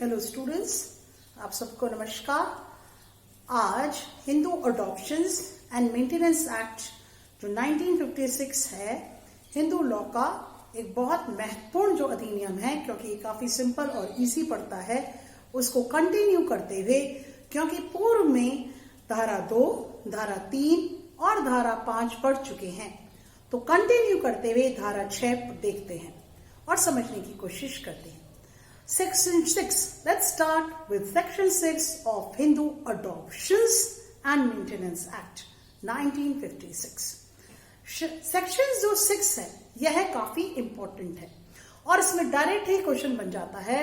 Hello students, आप सबको नमस्कार। आज Hindu adoptions and maintenance act जो 1956 है, हिंदू लॉ का एक बहुत महत्वपूर्ण जो अधिनियम है, क्योंकि ये काफी सिंपल और इजी पड़ता है, उसको कंटिन्यू करते हुए, क्योंकि पूर्व में धारा 2, धारा 3 और धारा 5 पढ़ चुके हैं, तो कंटिन्यू करते हुए धारा 6 देखते हैं और समझने की कोशिश करते हैं। Section 6. Let's start with Section 6 of Hindu Adoptions and Maintenance Act 1956. Section जो 6 है, यह काफी इंपॉर्टेंट है और इसमें डायरेक्ट ही क्वेश्चन बन जाता है,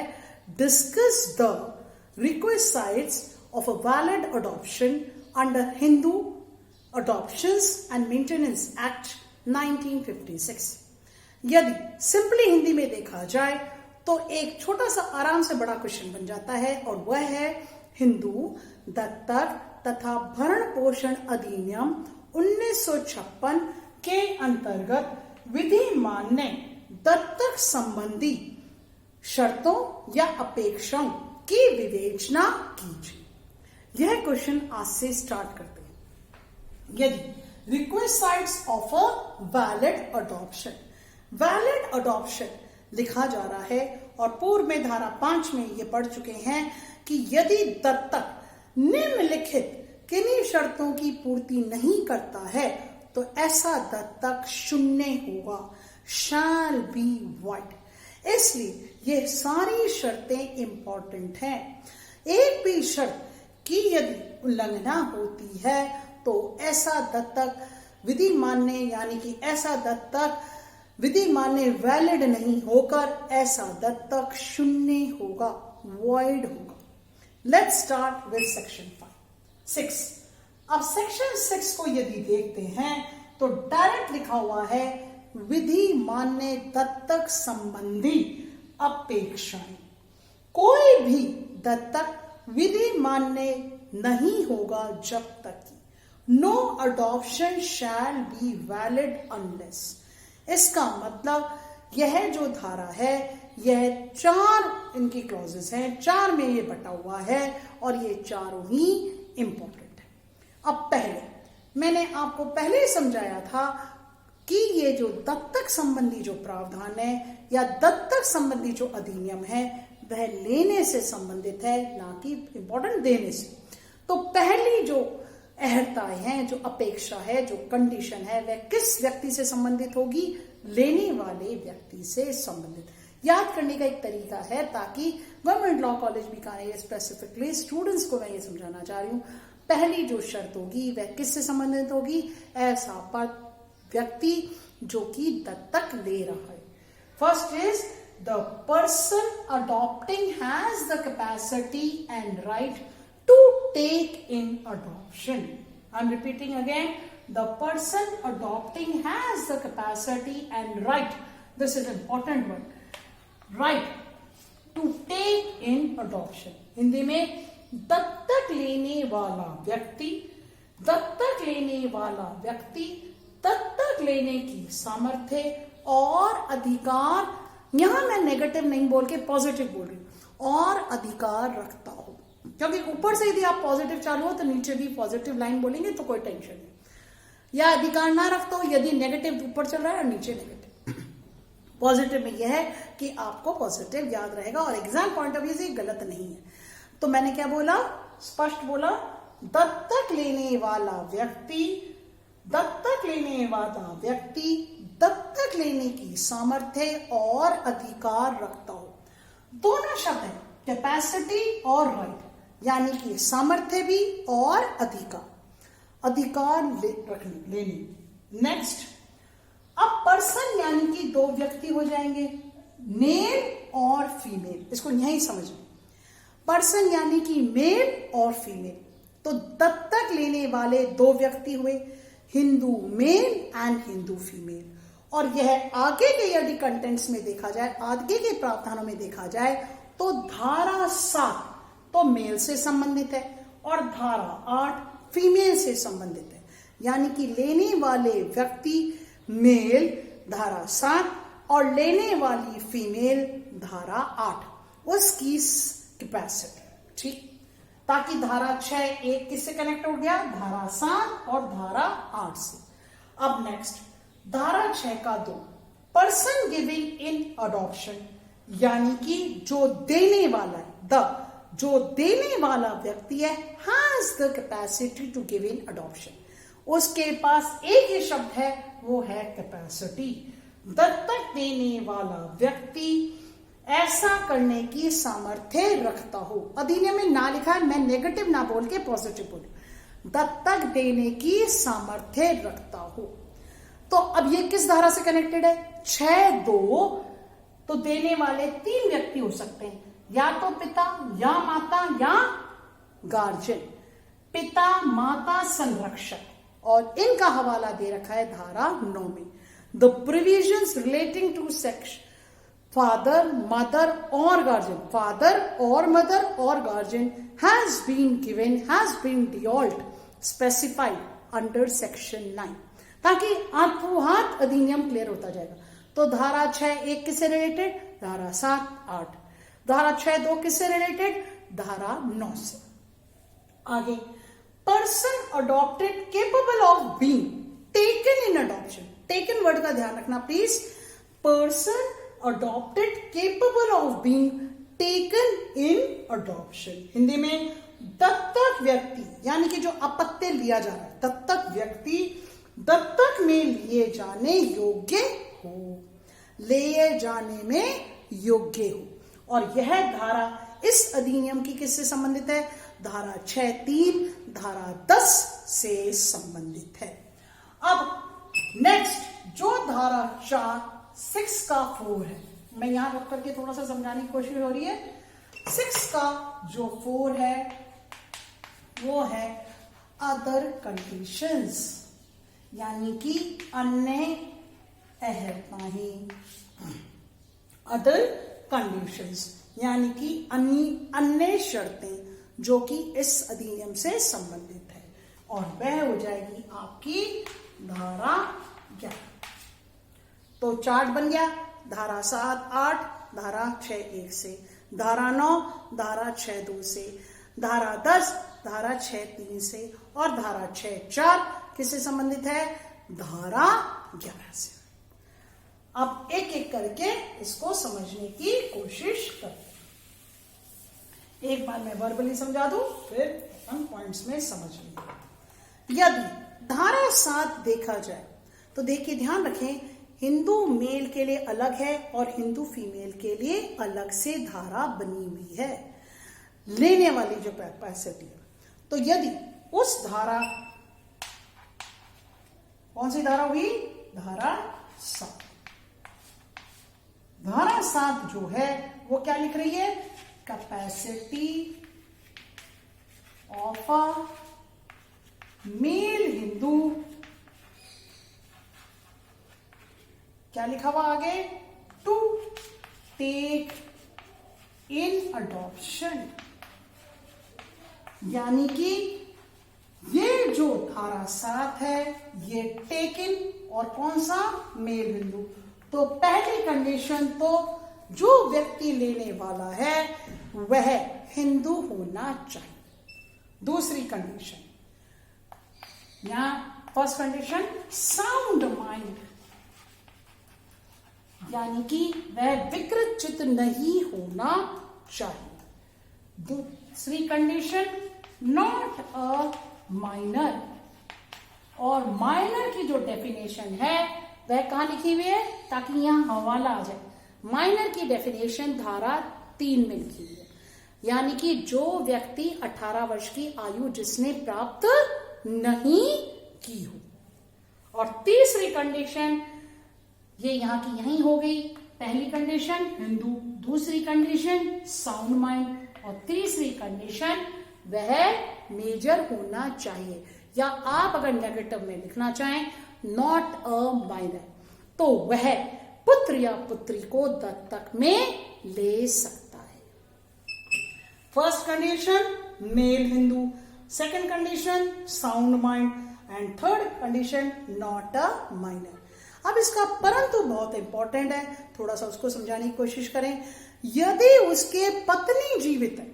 discuss the requisites of a valid adoption under Hindu Adoptions and Maintenance Act 1956. यदि सिंपली हिंदी में देखा जाए तो एक छोटा सा आराम से बड़ा क्वेश्चन बन जाता है, और वह है हिंदू दत्तक तथा भरण पोषण अधिनियम 1956 के अंतर्गत विधि मान्य दत्तक संबंधी शर्तों या अपेक्षाओं की विवेचना कीजिए। यह क्वेश्चन आज से स्टार्ट करते हैं। यदि requisites of a valid adoption, valid adoption लिखा जा रहा है, और पूर्व में धारा 5 में ये पढ़ चुके हैं कि यदि दत्तक निम्नलिखित किन्हीं शर्तों की पूर्ति नहीं करता है तो ऐसा दत्तक शून्य होगा, शैल बी वाइड। इसलिए ये सारी शर्तें इंपॉर्टेंट हैं। एक भी शर्त की यदि उल्लंघना होती है तो ऐसा दत्तक विधि मान्य, यानी कि ऐसा दत्तक विधि मान्य वैलिड नहीं होकर ऐसा दत्तक शून्य होगा, वॉइड होगा। Let's start with section 6। अब सेक्शन 6 को यदि देखते हैं तो डायरेक्ट लिखा हुआ है विधि मान्य दत्तक संबंधी अपेक्षाएं। कोई भी दत्तक विधि मान्य नहीं होगा जब तक कि no adoption shall be valid unless. इसका मतलब यह जो धारा है, यह 4 इनकी क्लॉजेस हैं, 4 में ये बटा हुआ है और ये चारों ही इंपॉर्टेंट है। अब पहले मैंने आपको पहले समझाया था कि ये जो दत्तक संबंधी जो प्रावधान है या दत्तक संबंधी जो अधिनियम है, वह लेने से संबंधित है, ना कि इंपॉर्टेंट देने से। तो पहली जो अहर्ताएं हैं, जो अपेक्षा है, जो कंडीशन है, वह किस व्यक्ति से संबंधित होगी? लेने वाले व्यक्ति से संबंधित। याद करने का एक तरीका है, ताकि government law college Bikaner specifically students को मैं ये समझाना चाह रही हूँ, पहली जो शर्त होगी वह किससे संबंधित होगी? ऐसा व्यक्ति जो कि दत्तक ले रहा है। First is the person adopting has the capacity and right to take in adoption. I'm repeating again. The person adopting has the capacity and right. This is an important one. Right to take in adoption. Hindi में दत्तक लेने वाला व्यक्ति, दत्तक लेने वाला व्यक्ति दत्तक लेने की सामर्थ्य और अधिकार, यहां मैं नेगेटिव नहीं बोल के पॉजिटिव बोल रही हूं, और अधिकार रखता हो। क्योंकि ऊपर से यदि आप पॉजिटिव चालू हो तो नीचे भी पॉजिटिव लाइन बोलेंगे तो कोई टेंशन नहीं। या अधिकार ना रखता हो, यदि नेगेटिव ऊपर चल रहा है और नीचे नेगेटिव। पॉजिटिव में यह है कि आपको पॉजिटिव याद रहेगा और एग्जाम पॉइंट ऑफ व्यू से गलत नहीं है। तो मैंने क्या बोला? स्पष्ट बोला, दत्तक लेने वाला व्यक्ति, दत्तक लेने वाला व्यक्ति दत्तक लेने की सामर्थ्य और अधिकार रखता हो। दोनों शब्द है, कैपेसिटी और राइट, यानी कि सामर्थ्य भी और अधिकार लेने। नेक्स्ट, अब पर्सन यानी कि 2 व्यक्ति हो जाएंगे, मेल और फीमेल। इसको यही समझो, पर्सन यानी कि मेल और फीमेल। तो दत्तक लेने वाले 2 व्यक्ति हुए, Hindu male and Hindu female. और यह आगे के यदि कंटेंट्स में देखा जाए, आगे के प्रावधानों में देखा जाए, तो धारा 7 तो मेल से संबंधित है और धारा 8 फीमेल से संबंधित है। यानी कि लेने वाले व्यक्ति मेल धारा 7 और लेने वाली फीमेल धारा 8। उसकी कैपेसिटी। ठीक, ताकि धारा 6(1) किससे कनेक्ट हो गया? धारा 7 और धारा 8 से। अब नेक्स्ट धारा 6(2) पर्सन गिविंग इन अडॉप्शन, यानी कि जो देने वाला है, जो देने वाला व्यक्ति है has the capacity to give in adoption, उसके पास एक ही शब्द है, वो है कैपेसिटी। दत्तक देने वाला व्यक्ति ऐसा करने की सामर्थ्य रखता हो। अधिनियम में ना लिखा है, मैं नेगेटिव ना बोल के पॉजिटिव बोलूं, दत्तक देने की सामर्थ्य रखता हो। तो अब ये किस धारा से कनेक्टेड है? 6(2). तो देने वाले 3 व्यक्ति हो सकते हैं, या तो पिता या माता या गार्जियन। पिता, माता, संरक्षक, और इनका हवाला दे रखा है धारा 9 में। The provisions relating to sex father, mother और गार्जियन, फादर और मदर और guardian has been dealt specified under section 9, ताकि आपको हाथ अधिनियम क्लियर होता जाएगा। तो धारा 6(1) किससे रिलेटेड? धारा 7, 8। धारा 6(2) किससे रिलेटेड? धारा 9 से। आगे, person adopted capable of being taken in adoption. Taken word का ध्यान रखना please. Person adopted capable of being taken in adoption, Hindi में दत्तक व्यक्ति, यानी कि जो अपत्य लिया जा रहा है, दत्तक व्यक्ति दत्तक में लिए जाने योग्य हो, लिए जाने में योग्य हो। और यह धारा इस अधिनियम की किससे संबंधित है? धारा 6(3), धारा 10 से संबंधित है। अब नेक्स्ट जो धारा 6 का 4 है, मैं यहां रुक करके थोड़ा सा समझाने की कोशिश हो रही है। 6 का जो 4 है वो है अदर कंडीशंस, यानी कि अन्य अहर्ताएं। अदर कंडीशंस यानी कि अन्य शर्तें जो कि इस अधिनियम से संबंधित है, और वह हो जाएगी आपकी धारा 11। तो चार्ट बन गया। धारा 7, 8 धारा 6(1) से, धारा 9 धारा 6(2) से, धारा 10 धारा 6(3) से, और धारा 6(4) किससे संबंधित है? धारा 11 से। अब एक एक करके इसको समझने की कोशिश करते हैं। एक बार मैं वर्बली समझा दूं, फिर हम पॉइंट्स में समझ लेंगे। यदि धारा 7 देखा जाए तो देखिए, ध्यान रखें, हिंदू मेल के लिए अलग है और हिंदू फीमेल के लिए अलग से धारा बनी हुई है, लेने वाली जो कैपेसिटी है। तो यदि उस धारा, कौन सी धारा हुई? धारा 7। धारा 7 जो है वो क्या लिख रही है? Capacity of a male Hindu, क्या लिखा हुआ आगे? टू टेक इन अडॉप्शन, यानी कि ये जो धारा 7 है ये टेकन, और कौन सा? मेल हिंदू। तो पहली कंडीशन तो जो व्यक्ति लेने वाला है वह हिंदू होना चाहिए। दूसरी कंडीशन, यहां फर्स्ट कंडीशन साउंड माइंड, यानी कि वह विकृत चित्त नहीं होना चाहिए। दूसरी कंडीशन नॉट अ माइनर, और माइनर की जो डेफिनेशन है वह कहां लिखी हुई है, ताकि यहां हवाला आ जाए। माइनर की डेफिनेशन धारा 3 में लिखी हुई है, यानी कि जो व्यक्ति 18 वर्ष की आयु जिसने प्राप्त नहीं की हो। और तीसरी कंडीशन ये यहां की यहीं हो गई। पहली कंडीशन हिंदू, दूसरी कंडीशन साउंड माइंड, और तीसरी कंडीशन वह मेजर होना चाहिए, या आप अगर नेगेटिव में लिखना चाहें नॉट अ माइनर, तो वह पुत्र या पुत्री को दत्तक में ले सकता है। First condition male Hindu, second condition sound mind, and third condition not a minor. अब इसका परंतु बहुत इंपॉर्टेंट है, थोड़ा सा उसको समझाने की कोशिश करें। यदि उसके पत्नी जीवित है,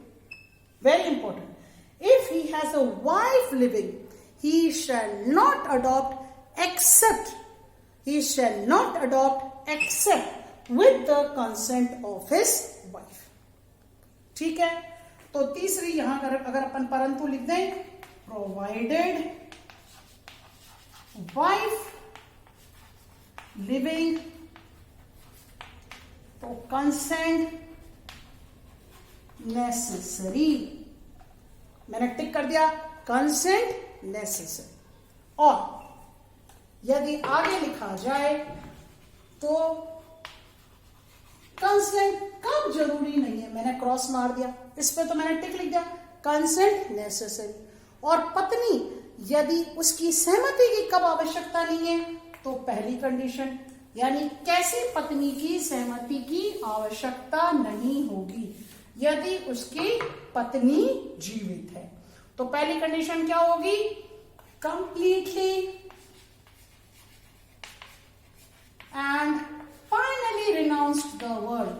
Very important. If he has a wife living, he shall not adopt except with the consent of his wife. ठीक है, तो तीसरी यहां अगर अपन परंतु लिख दें, प्रोवाइडेड वाइफ लिविंग, तो कंसेंट नेसेसरी, मैंने टिक कर दिया कंसेंट नेसेसरी। और यदि आगे लिखा जाए तो कंसेंट कब जरूरी नहीं है, मैंने क्रॉस मार दिया, इस पे तो मैंने टिक लिख दिया कंसेंट नेसेसरी। और पत्नी यदि उसकी सहमति की कब आवश्यकता नहीं है, तो पहली कंडीशन, यानी कैसी पत्नी की सहमति की आवश्यकता नहीं होगी, यदि उसकी पत्नी जीवित है। तो पहली कंडीशन क्या होगी, completely and finally renounced the word.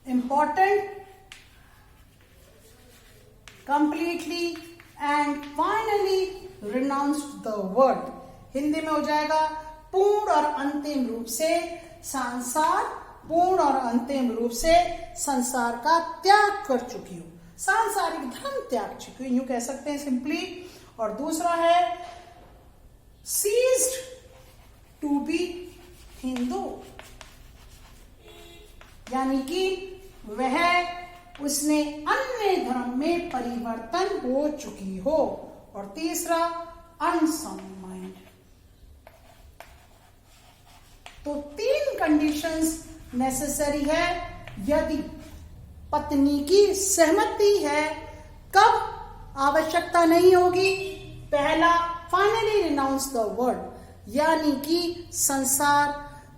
Important, completely and finally renounced the word. Hindi में हो जाएगा पूर्ण और अंतिम रूप से संसार, पूर्ण और अंतिम रूप से संसार का त्याग कर चुकी हूं, सांसारिक धर्म त्याग चुकी हूं, यूं कह सकते हैं सिंपली। और दूसरा है सीज्ड टू बी हिंदू, यानी कि वह उसने अन्य धर्म में परिवर्तन हो चुकी हो। और तीसरा अनसाउंड माइंड। तो तीन कंडीशंस नेसेसरी है यदि पत्नी की सहमति है। कब आवश्यकता नहीं होगी, पहला फाइनली रिनाउंस द वर्ड, यानी कि संसार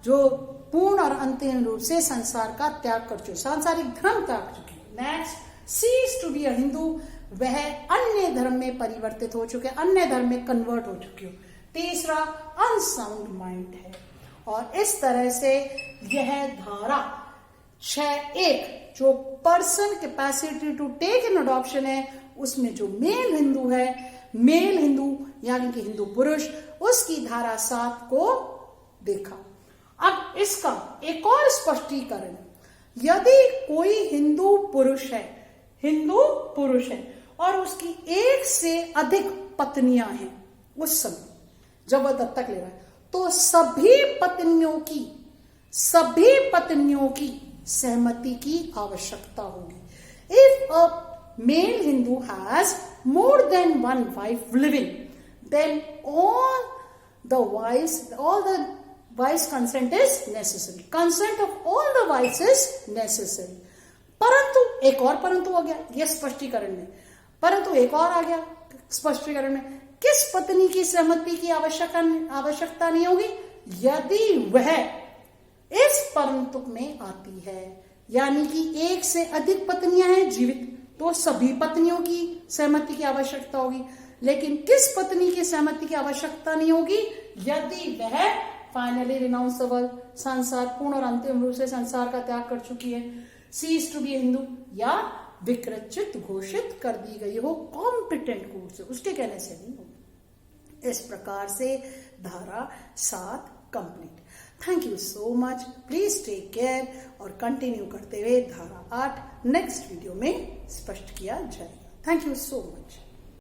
जो पूर्ण और अंतिम रूप से संसार का त्याग कर चुके, सांसारिक धर्म त्याग चुके। Next ceases to be a Hindu, वह अन्य धर्म में परिवर्तित हो चुके, अन्य धर्म में कन्वर्ट हो चुके हो। तीसरा अनसाउंड माइंड है। और इस तरह से यह धारा 6.1 जो person capacity to take in adoption है, उसमें जो मेल हिंदू है, मेल हिंदू यानी कि हिंदू पुरुष, उसकी धारा 7 को देखा। अब इसका एक और स्पष्टीकरण, यदि कोई हिंदू पुरुष है और उसकी एक से अधिक पत्नियां हैं उस समय जब वह दत्तक ले रहा है, तो सभी पत्नियों की सहमति की आवश्यकता होगी। If a male Hindu has more than one wife living, then all the wives consent is necessary. Consent of all the wives is necessary. परंतु एक और परंतु हो गया यह स्पष्टीकरण में, परंतु एक और आ गया स्पष्टीकरण में, किस पत्नी की सहमति की आवश्यकता नहीं होगी, यदि वह इस परंतु में आती है, यानी कि एक से अधिक पत्नियां हैं जीवित, तो सभी पत्नियों की सहमति की आवश्यकता होगी। लेकिन किस पत्नी की सहमति की आवश्यकता नहीं होगी, यदि वह फाइनली रिनाउंस द वर्ल्ड, संसार पूर्ण और अंतिम रूप से संसार का त्याग कर चुकी है, सीज टू बी हिंदू, या विकृचित घोषित कर दी गई हो कॉम्पिटेंट कोर्ट से, उसके कहने से नहीं होगी। इस प्रकार से धारा 7 complete. Thank you so much, please take care और कंटिन्यू करते हुए धारा 8 नेक्स्ट वीडियो में स्पष्ट किया जाएगा। Thank you so much.